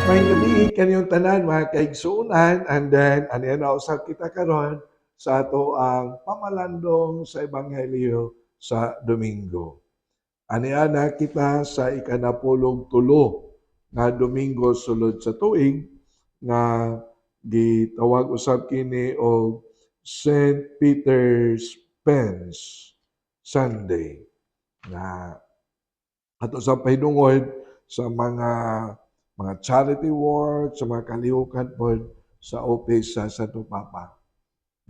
May gabi kanyang tanan mga kaigsuunan, and then ano yan usab kita karon sa ato ang pamalandong sa Ebanghelyo sa Domingo. Aniana kita sa ikanapulog tulo nga Domingo sulod sa tuig nga gitawag usab kini og St. Peter's Pence Sunday nga ato sa pahidungod sa mga charity work, sa mga kalihukan pod sa office sa Santo Papa.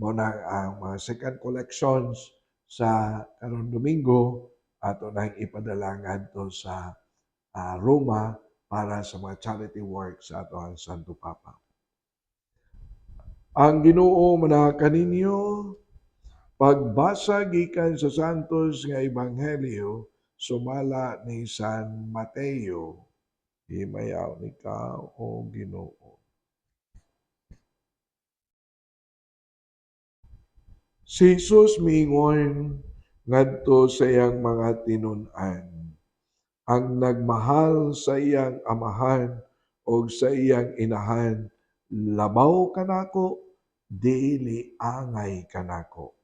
Mao na ang mga second collections sa karong Domingo ato nang ipadala ngadto sa Roma para sa mga charity work sa ato ang Santo Papa. Ang Ginoo manaka kaninyo pagbasa gikan sa Santos nga Ebanghelyo sumala ni San Mateo. Himayaw ni ka o Ginoo. Si Jesus miingon ngadto sa iyang mga tinun-an. Ang nagmahal sa iyang amahan o sa iyang inahan, labaw kanako, dili angay kanako.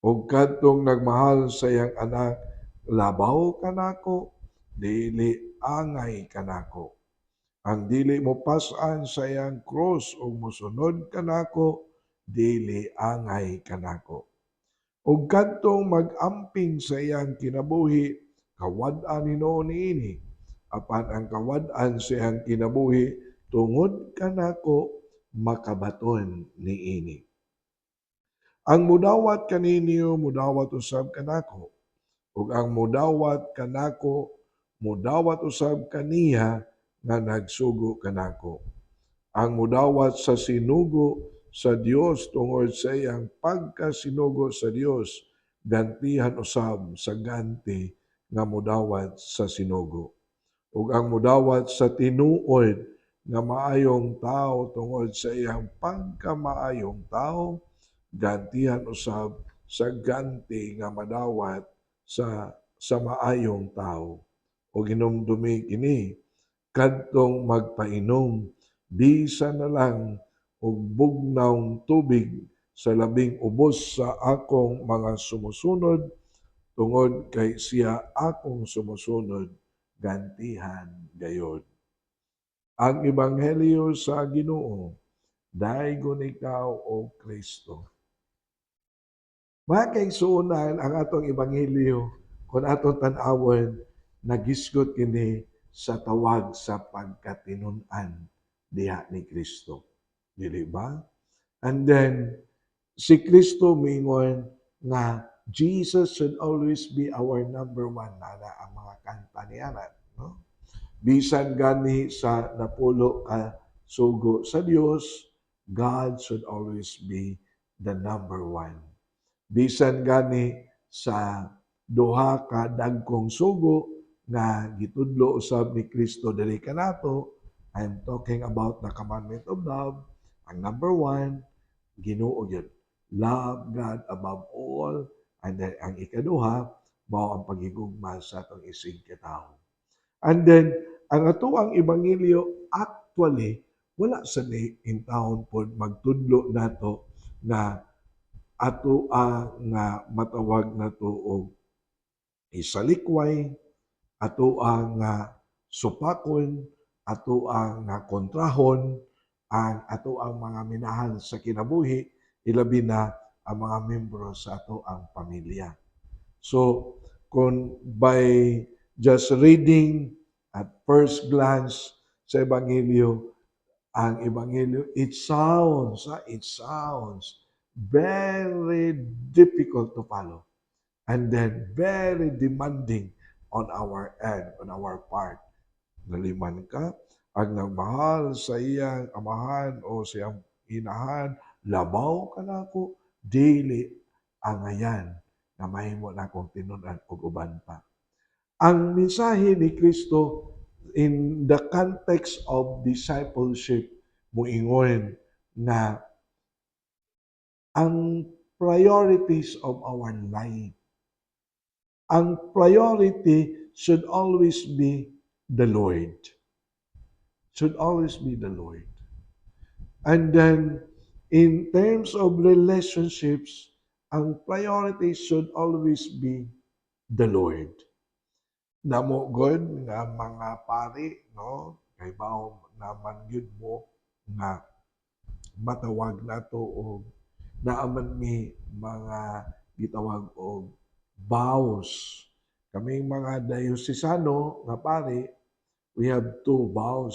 Ug kadtong nagmahal sa iyang anak, labaw kanako, dili angay kanako. Ang dili mo pas-an sa iyang cross ug mosunod kanako, dili angay kanako. Ug kadtong mag-amping sa iyang kinabuhi, kawad-an Ginoo niini. Apan ang kawad-an sa iyang kinabuhi tungod kanako makabaton niini. Ang mudawat kaninyo mudawat usab kanako, ug ang mudawat kanako mudawat usab kaniya nga nagsugo kanako. Ang mudawat sa sinugo sa Dios tungod sa iyang pagkasinugo sa Dios, gantihan usab sa ganti nga mudawat sa sinugo. Ug ang mudawat sa tinuod nga maayong tao tungod sa iyang pagkamaayong tao, gantihan usab sa ganti nga madawat sa maayong tao. O hinumdumi kini kadtong magpainom bisan na lang og bugnawng tubig sa labing ubos sa akong mga sumusunod tungod kay siya akong sumusunod gantihan gayod. Ang Ebanghelyo sa Ginoo, daygon ikaw o Kristo. Mga kaigsuonan, ang atong Ebanghelyo, kung atong tan-awon, nagisgot kini sa tawag sa pagkatinun-an diha ni Kristo. Dili ba? And then, si Kristo mingon nga Jesus should always be our number one na ang mga kanta niya. No? Bisan gani sa napulo ka sugo sa Dios, God should always be the number one. Bisan gani sa duha ka dagkong sugo nga gitudlo usab ni Kristo diri kanato, I'm talking about the commandment of love. Ang number one, Ginoo gyud. Love God above all, and then ang ikaduha mao ang paghigugma sa atong isig katawo. And then ang atoang ebanghelyo actually wala sa ni in taon pod magtudlo nato nga ato nga matawag nato og isalikway, ato nga supakon, ato nga kontrahon ang ato ang mga minahan sa kinabuhi, ilabi na ang mga membro sa ato ang pamilya. So, kung by just reading at first glance sa Ebanghelyo, ang Ebanghelyo, it sounds very difficult to follow. And then very demanding on our end, on our part. Naliman ka, ang nagmahal sa iyang amahan o sa iyang inahan, labaw ka na ako, dili angayan na mahimo na akong tinunan o uban pa. Ang mensahe ni Kristo in the context of discipleship, muingon na ang priorities of our life, ang priority should always be the Lord. should always be the Lord. And then, in terms of relationships, ang priority should always be the Lord. Namo God nga mga pari, no? Kay bao naman yun mo nga matawag nato og naaman mi mga gitawag og vows. Kaming mga dayosesano nga pari, we have two vows.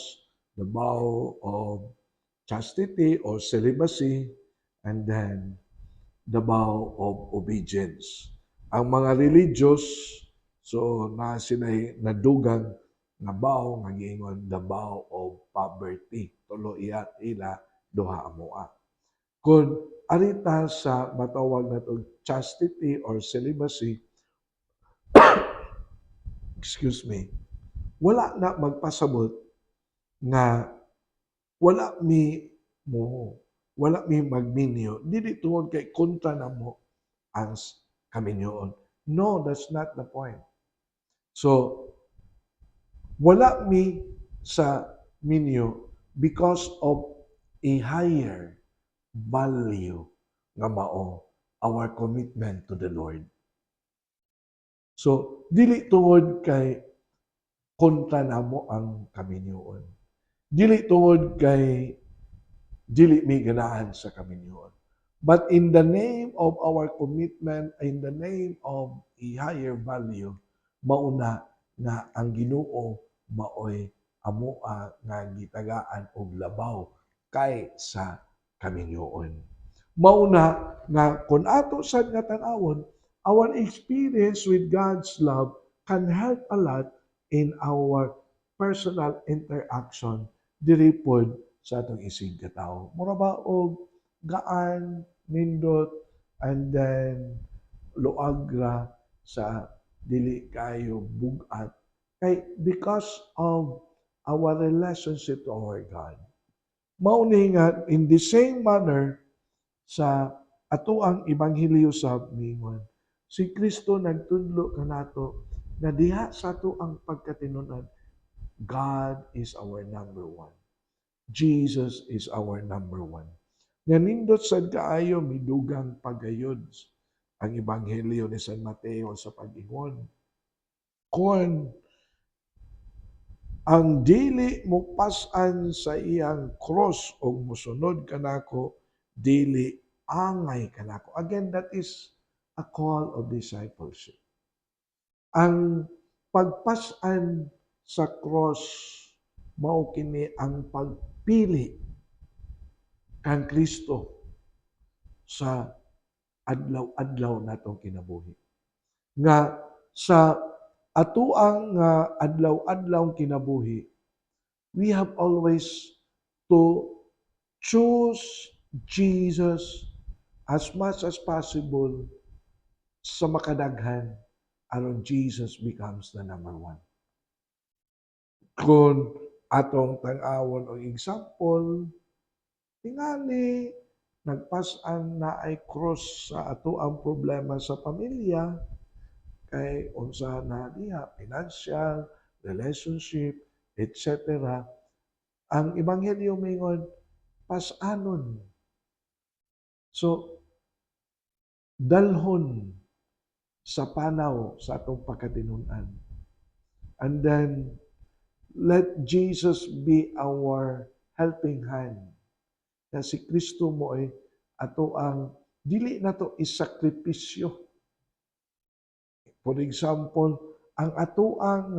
The vow of chastity or celibacy, and then the vow of obedience. Ang mga religious, so na sinay nadugang nga vow nga giingon the vow of poverty. Tulo iya ila duha amoa. Kung arita sa matawag nato chastity or celibacy, excuse me, wala na magpasabot nga wala mi mo wala mi magminyo dili tungod kay kontra na mo ang kaminyoon. No, that's not the point. So, wala mi sa minyo because of a higher value nga mao our commitment to the Lord. So, dili tungod kay kontra na mo ang kaminyoon. Dili tungod kay dili mi ganahan sa kaminyoon. But in the name of our commitment, in the name of a higher value, mauna nga ang Ginoo maoy amoa nga gitagaan og labaw kay sa kaminyoon. Mauna nga kun ato sad nga tan-awon, our experience with God's love can help a lot in our personal interaction diri pod sa atong isig katawo. Mura ba og gaan, nindot, and then luagra sa dili kayo bugat. Kay because of our relationship to our God. Mauni nga in the same manner sa ato ang ebanghelyo sa mingon. Si Kristo nagtudlo kanato na diha sa ato ang pagkatinunan, God is our number one. Jesus is our number one. Nga nindot sad kaayo midugang pagayod ang ebanghelyo ni San Mateo sa pag-ingon. Kung ang dili mo pas-an sa iyang cross o musunod kanako, dili angay kanako. Again, that is a call of discipleship. Ang pagpas-an sa cross mao kini ang pagpili kang Kristo sa adlaw-adlaw natong kinabuhi. Nga sa atuang adlaw-adlaw kinabuhi, we have always to choose Jesus as much as possible sa makadaghan aron Jesus becomes the number one. Kung atong tang-awon og example, tingali nagpas-an na ay cross sa ato ang problema sa pamilya kay unsa na diha financial, relationship, etc. Ang ebanghelyo mingon pas-anon. So dalhon sa panaw sa atong pagkatinunan. And then let Jesus be our helping hand. Na si Kristo mo ay ato ang dili na to isakripisyo. For example, ang ato ang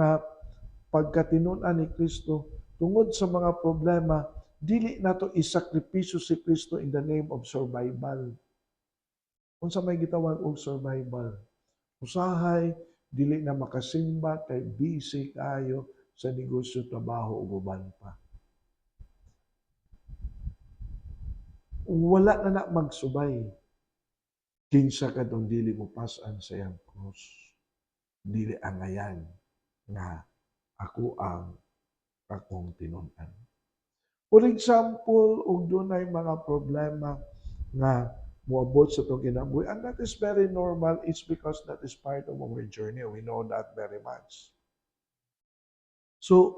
pagkatinunan ni Kristo tungod sa mga problema, dili na to isakripisyo si Kristo in the name of survival. Unsa may gitawag og survival? Usahay, dili na makasimba kay busy kayo sa negosyo, trabaho ug uban pa. Wala na magsubay. Kinsa kadtong dili mo pas-an sa iyang cross. Dili angayan nga ako ang akong tinun-an. For example, ug dunay mga problema nga moabot sa itong kinabuhi, and that is very normal. It's because that is part of our journey. We know that very much. So,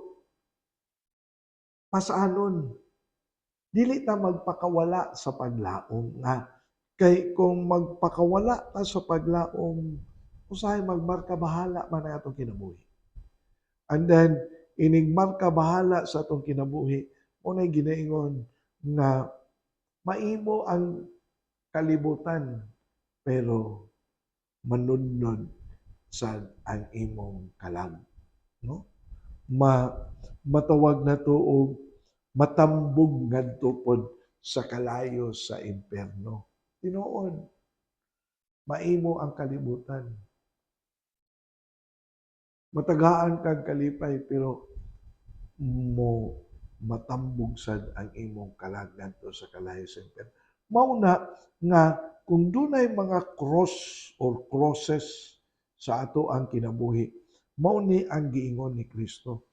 pasanon. Dili ta magpakawala sa paglaom nga kay kung magpakawala ta sa paglaom, usahay magmarka bahala man ang atong kinabuhi. And then inig marka bahala sa atong kinabuhi, unay ginaingon nga maimo ang kalibutan pero manudnod sa ang imong kalag, no? Matawag na to og matambog ngadto pod sa kalayo sa impierno. Tinuod, maimo ang kalibutan. Matagaan kag kalipay pero mo matambog sad ang imong kalag ngadto sa kalayo sa impierno. Mao na nga kung dunay mga cross or crosses sa ato ang kinabuhi, mao ni ang giingon ni Kristo.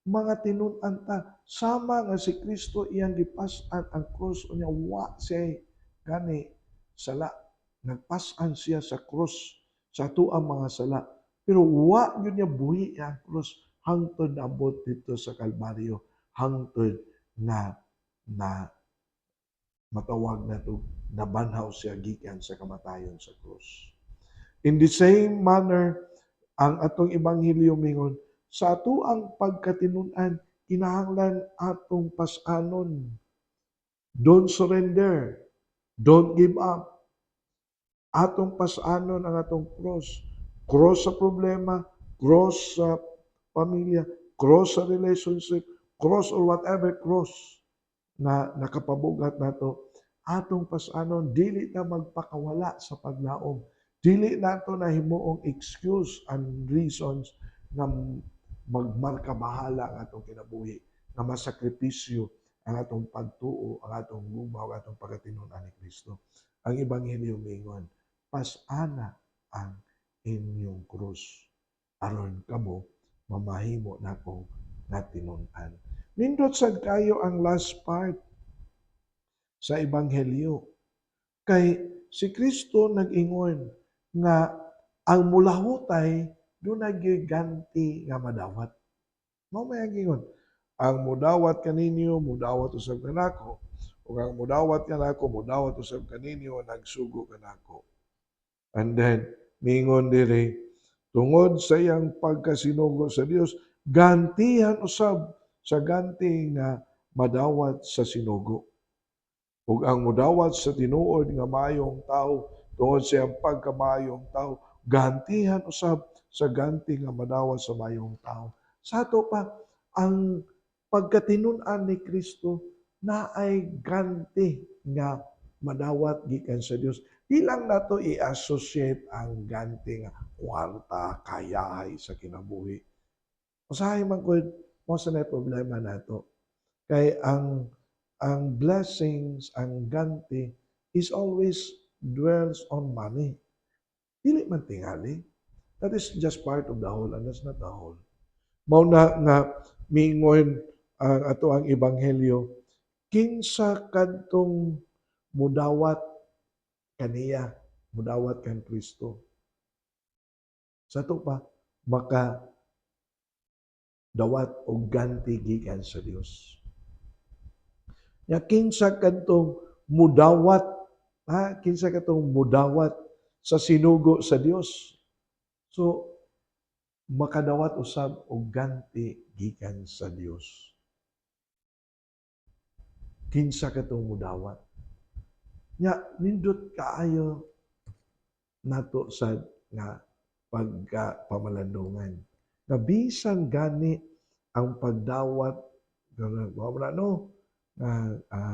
Mga tinun-an ta, sama nga si Kristo iyang gipas-an ang cross unya wa siya gani sala. Nagpas-an siya sa cross sa ato ang mga sala. Pero wa gyud niya buhi ang cross hangtod naabot dito sa Kalbaryo, hangtod na matawag na to nabanhaw siya gikan sa kamatayon sa cross. In the same manner, ang atong ebanghelyo mingon, sa ato ang pagkatinun-an, kinahanglan atong pas-anon. Don't surrender. Don't give up. Atong pas-anon ang atong cross. Cross sa problema, cross sa pamilya, cross sa relationship, cross or whatever cross na nakapabugat nato. Atong pas-anon, dili na magpakawala sa paglaom. Dili nato na himuong excuse and reasons na magmarka bahala ang atong kinabuhi, na masakripisyo ang atong pagtuo, ang atong gumaw, ang atong pagkatinunan ni Kristo. Ang Ebanghelyo mingon, pas-ana ang inyong krus aron kamo mamahimo nako nga tinun-an. Nindot sad kayo ang last part sa Ebanghelyo. Kay si Kristo nag-ingon nga ang mulahutay doon nagiganti nga madawat. Mao may ingon, ang mudawat kaninyo, mudawat usab kanako. Ug ang mudawat kanako, mudawat usab kaninyo, nagsugo kanako. And then, mingon diri, tungod sa iyang pagkasinugo sa Dios, gantihan usab sa ganti nga madawat sa sinugo. Ug ang mudawat sa tinuod nga mayong tao, tungod sa iyang pagkamayong tao, gantihan usab sa ganti nga madawat sa mayong tao. Sa ato pa, ang pagkatinun-an ni Kristo na ay ganti nga madawat gikan sa Dios. Di lang nato i-associate ang ganti nga kwarta, kayahay sa kinabuhi. Usahay man ko, mo sa na problema nato. Kay ang blessings, ang ganti is always dwells on money. Dili man tingali. That is just part of the whole and that's not the whole. Mao na nga mingon ang ato ang ebanghelyo, kinsa kadtong mudawat kaniya, mudawat kan Kristo. Sa to pa maka dawat og ganti gikan sa Dios. Ya kinsa kadtong mudawat, kinsa kadtong mudawat sa sinugo sa Dios. So makadawat usab og ganti gikan sa Dios. Kinsa kadtong mudawat. Nya nindot kaayo nato sad nga pagkapamalandungan. Na bisan gani ang pagdawat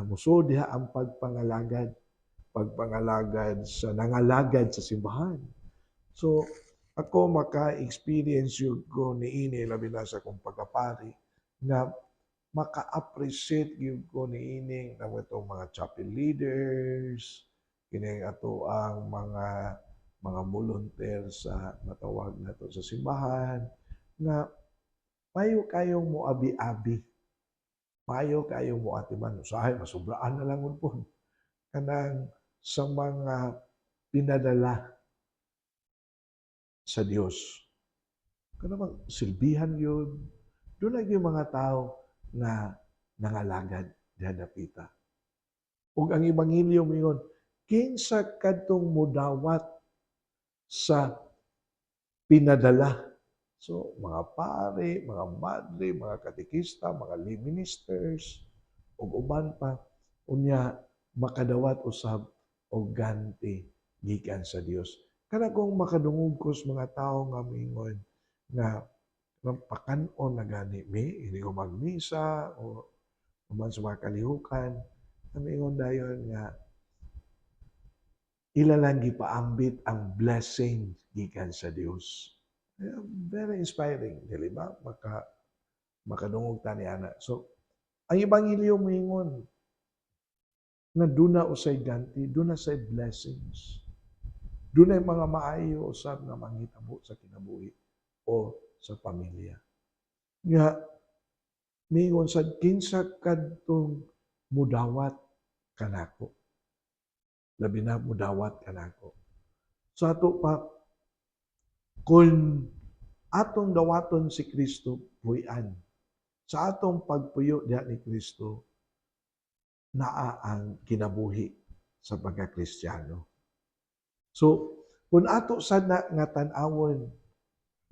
musod diha ang pagpangalagad sa nangalagad sa simbahan. So ako maka-experience yun ko niini labi na sa kong pagkapari na maka-appreciate yun ko niini na itong mga chapel leaders, kining ato ang mga volunteer sa matawag na to sa simbahan na mayo kayong mo abi-abi. Mayo kayong mo atiman. Usahay, masubraan na lang po. Kanang sa mga pinadala sa Dios. Kanang silbihan yun. Doon yung mga tao na nangalagad diha dapita. Ug ang ebanghelyo mingon, kinsa kadtong mudawat sa pinadala. So, mga pare, mga madre, mga katekista, mga lay ministers, ug uban pa, unya makadawat usab og ganti gikan sa Dios. Kana kung makadungog ko sa mga tao nga mingon nga pakanon na gani mi, hindi ko magmisa o uban sa mga kalihukan, mingon dayon nga ila lang gipaambit ang blessing gikan sa Dios. Very inspiring, dili ba? Makadungog ta ni ana. So, ang ebanghelyo moingon na duna usay ganti, duna say blessings. Dunay mga maayo usab nga manghitabo sa kinabuhi o sa pamilya. Nga mingon sad kinsa kadtong mudawat kanako. Labi na mudawat kanako. So ato pa kung atong dawaton si Kristo puy-an. Sa atong pagpuyo diha ni Kristo naa ang kinabuhi sa pagka-Kristiyano. So, kung ato sad na nga tan-awon,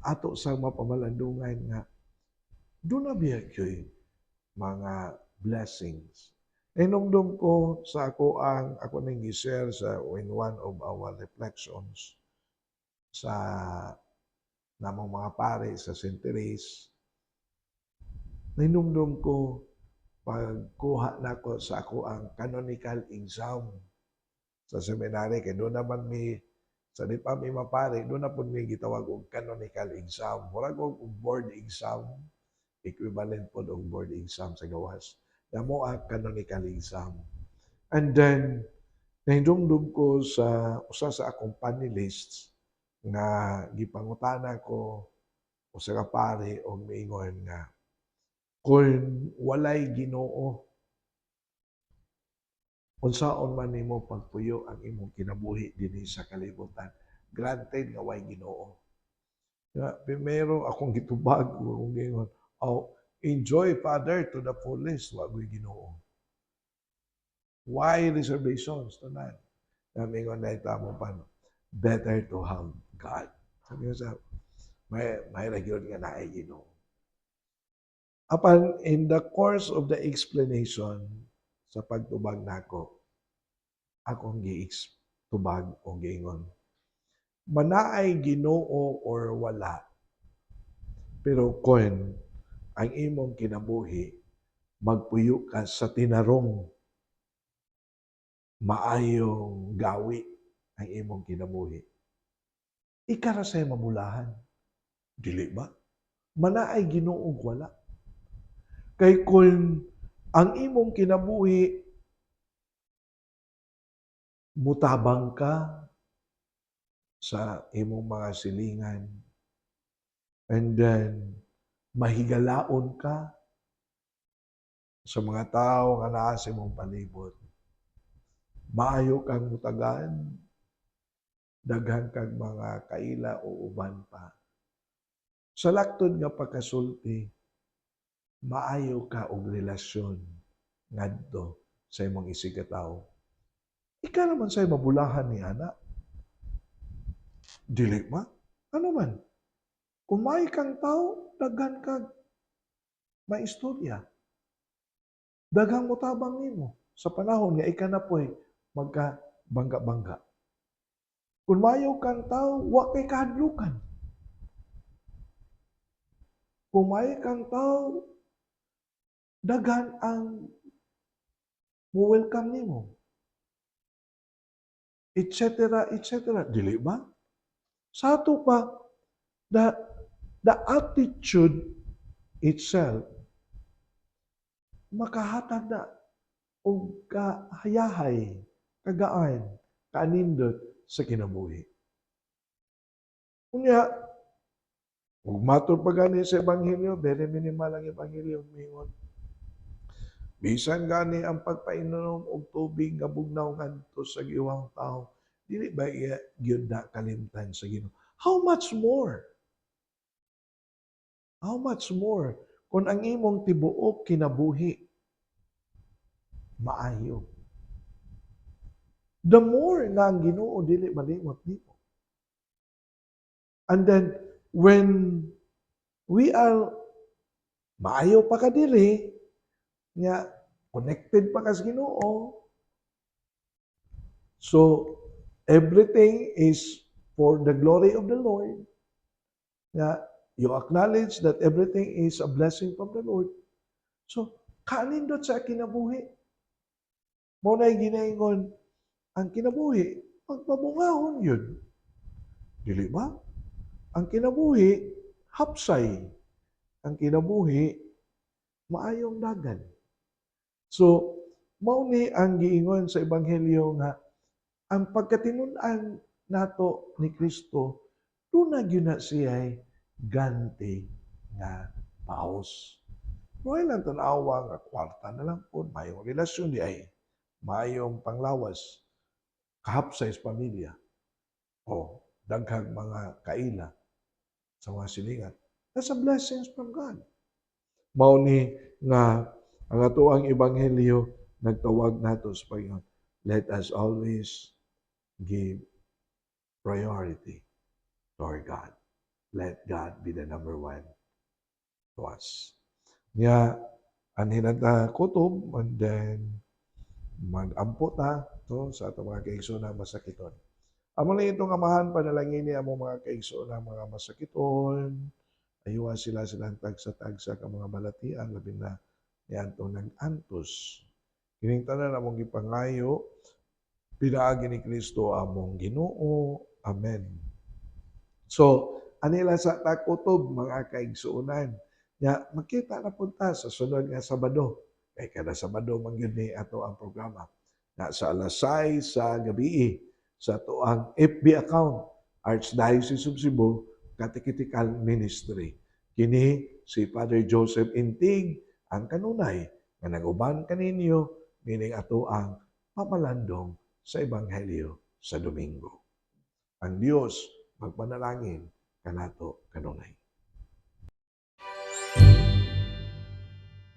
ato sa mapamalandungan nga doon na biya kyoy mga blessings. Inumdum ko sa ako ning gi-share sa in one of our reflections sa namang mga pare sa St. Therese. Ninumdum ko pagkuha nako sa ako ang canonical exam sa seminary kay doon naman sa di pa mi mapare doon na pud mi gitawag og canonical exam murag og board exam equivalent pod og board exam sa gawas namo ang canonical exam and then nahidumdum ko sa usa sa akong panelists nga gipangutana ko usa ka pare og miingon nga kung walay Ginoo unsaon man nimo pagpuyo ang imong kinabuhi dinhi sa kalibutan. Granted nga way Ginoo. Primero akong gitubag akong gingon, oh, enjoy Father to the fullest wa ko'y Ginoo. Why reservations tanan? Namingon na itamo pa better to have God. Sabi ko sa may nagyod nga naay Ginoo. Apan in the course of the explanation sa pagtubag nako, akong gi-tubag o giingon. Manaay Ginoo or wala, pero kung ang imong kinabuhi, magpuyo ka sa tinarong maayong gawi ang imong kinabuhi. Ikara say mabulahan. Dili ba? Manaay Ginoo og wala. Kay kung ang imong kinabuhi mutabang ka sa imong mga silingan and then mahigalaon ka sa mga tao nga naa sa imong palibot. Maayo kang mutagan, daghan kag mga kaila o uban pa. Sa laktod nga pagkasulti, maayo ka og relasyon ngadto sa imong isigataw. Ika naman sa'y mabulahan ni ana. Dili ba? Ano man? Kung may kang tao, daghan kag maistorya. Daghang mutabang nimo sa panahon nga ika na po'y magka bangga-bangga. Kung mayo kang tao, wa kay kahadlukan. Kung mayo kang tao, daghan ang mo-welcome nimo. Etc. etc. Dili ba? Sa ato pa, the attitude itself makahatag na og kahayahay, kagaan, kanindot sa kinabuhi. Unya, ug matur pa gani sa ebanghelyo, very minimal ang ebanghelyo mingon. Bisan gani ang pagpainom og tubig nga bugnaw ngadto sa giwang tao, dili ba gyud na kalimtan sa Ginoo? How much more? How much more kung ang imong tibuok kinabuhi maayo. The more nga ang Ginoo dili malimot nimo. And then when we are maayo pa ka diri nga connected pa ka sa Ginoo, so everything is for the glory of the Lord. Nga you acknowledge that everything is a blessing from the Lord. So kanindot sa kinabuhi. Mao na ginaingon ang kinabuhi, magpabungahon yun. Dili ba? Ang kinabuhi, hapsay. Ang kinabuhi, maayong dagan. So, mao ni ang giingon sa Ebanghelyo nga ang pagkatinud-an nato ni Kristo, tunag yun na siya'y ganti nga paos. Noy lang tanawa nga kwarta na lang po, mayong relasyon di ay, mayong panglawas, kahapsay sa pamilya, o daghang mga kaila sa mga silingan. That's a blessings from God. Mao ni nga ang atoang ebanghelyo nagtawag nato sa Panginoon. Let us always give priority to our God. Let God be the number one to us. Nga, anhin na kutob, and then mag-ampo ta to sa atong mga kaigsoon na masakiton. Amo lang itong amahan, panalangin niya among mga kaigsoon na mga masakiton, ayuha sila silang tagsa-tagsa ka mga balatian, labi na niantong nag-antos. Kining tanan among gipangayo, pinaagi ni Kristo among Ginoo. Amen. So, anila sa takutob mga kaigsuonan, nga makita na punta sa sunod nga Sabado. Kay kada Sabado man gyud ni ato ang programa. Na sa alas 6 sa gabi sa ato ang FB account, Archdiocese of Cebu Catechetical Ministry. Kini si Father Joseph Intig ang kanunay nga naguban kaninyo meaning ato ang pamalandong sa Ebanghelyo sa Domingo. Ang Dios magpanalangin kanato kanunay.